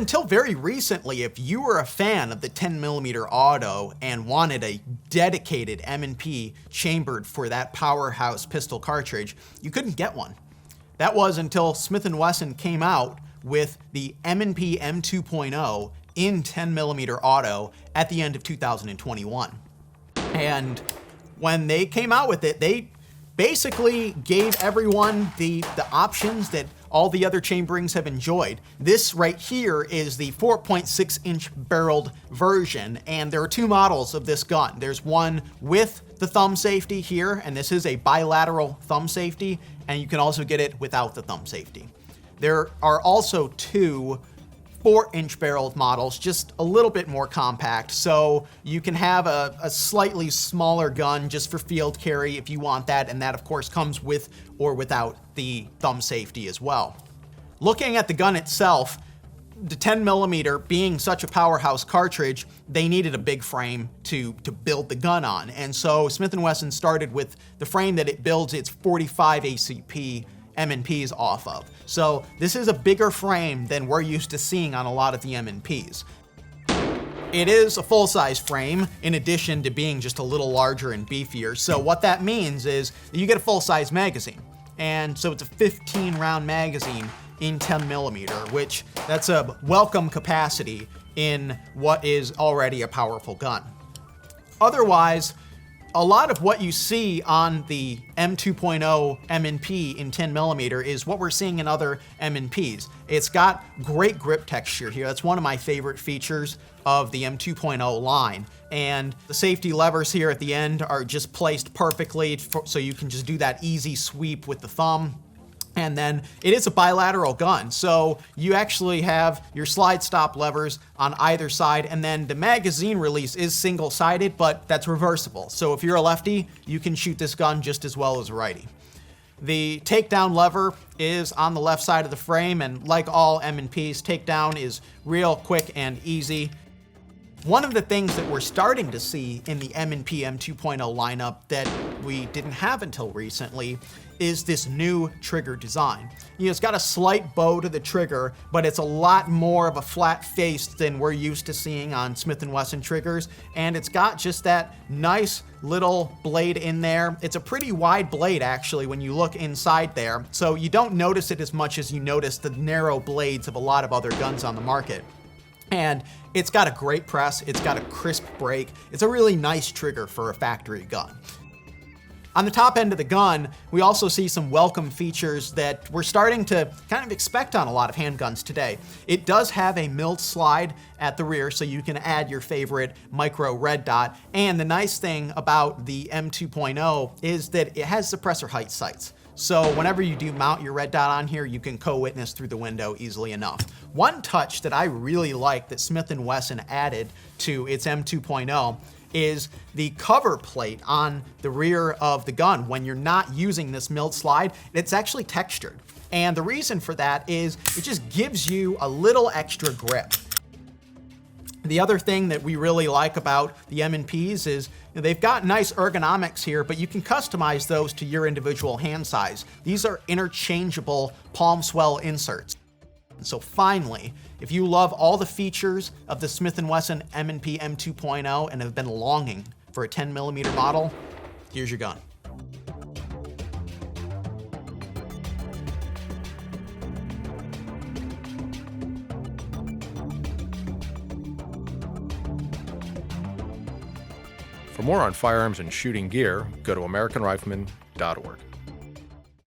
until very recently, if you were a fan of the 10mm auto and wanted a dedicated M&P chambered for that powerhouse pistol cartridge, you couldn't get one. That was until Smith Wesson came out with the M&P M2.0 in 10mm auto at the end of 2021. And when they came out with it, they basically gave everyone the options that all the other chamberings have enjoyed. This right here is the 4.6-inch barreled version, and there are two models of this gun. There's one with the thumb safety here, and this is a bilateral thumb safety, and you can also get it without the thumb safety. There are also two 4-inch barreled models, just a little bit more compact, so you can have a slightly smaller gun just for field carry if you want that, and that of course comes with or without the thumb safety as well. Looking at the gun itself, the 10mm being such a powerhouse cartridge, they needed a big frame to build the gun on, and so Smith & Wesson started with the frame that it builds its 45 ACP M&Ps off of. So this is a bigger frame than we're used to seeing on a lot of the M&Ps. It is a full-size frame in addition to being just a little larger and beefier. So what that means is you get a full-size magazine. And so it's a 15-round magazine in 10mm, which that's a welcome capacity in what is already a powerful gun. Otherwise, a lot of what you see on the M2.0 M&P in 10mm is what we're seeing in other M&Ps. It's got great grip texture here. That's one of my favorite features of the M2.0 line. And the safety levers here at the end are just placed perfectly so you can just do that easy sweep with the thumb. And then it is a bilateral gun, so you actually have your slide stop levers on either side, and then the magazine release is single-sided, but that's reversible. So if you're a lefty, you can shoot this gun just as well as a righty. The takedown lever is on the left side of the frame, and like all M&Ps, takedown is real quick and easy. One of the things that we're starting to see in the M&P M2.0 lineup that we didn't have until recently is this new trigger design. You know, it's got a slight bow to the trigger, but it's a lot more of a flat face than we're used to seeing on Smith & Wesson triggers, and it's got just that nice little blade in there. It's a pretty wide blade actually when you look inside there, so you don't notice it as much as you notice the narrow blades of a lot of other guns on the market. And it's got a great press, it's got a crisp break, it's a really nice trigger for a factory gun. On the top end of the gun, we also see some welcome features that we're starting to kind of expect on a lot of handguns today. It does have a milled slide at the rear, so you can add your favorite micro red dot. And the nice thing about the M2.0 is that it has suppressor height sights. So whenever you do mount your red dot on here, you can co-witness through the window easily enough. One touch that I really like that Smith & Wesson added to its M2.0 is the cover plate on the rear of the gun. When you're not using this milled slide, it's actually textured. And the reason for that is it just gives you a little extra grip. The other thing that we really like about the M&Ps is they've got nice ergonomics here, but you can customize those to your individual hand size. These are interchangeable palm swell inserts. And so finally, if you love all the features of the Smith & Wesson M&P M2.0 and have been longing for a 10mm model, here's your gun. For more on firearms and shooting gear, go to AmericanRifleman.org.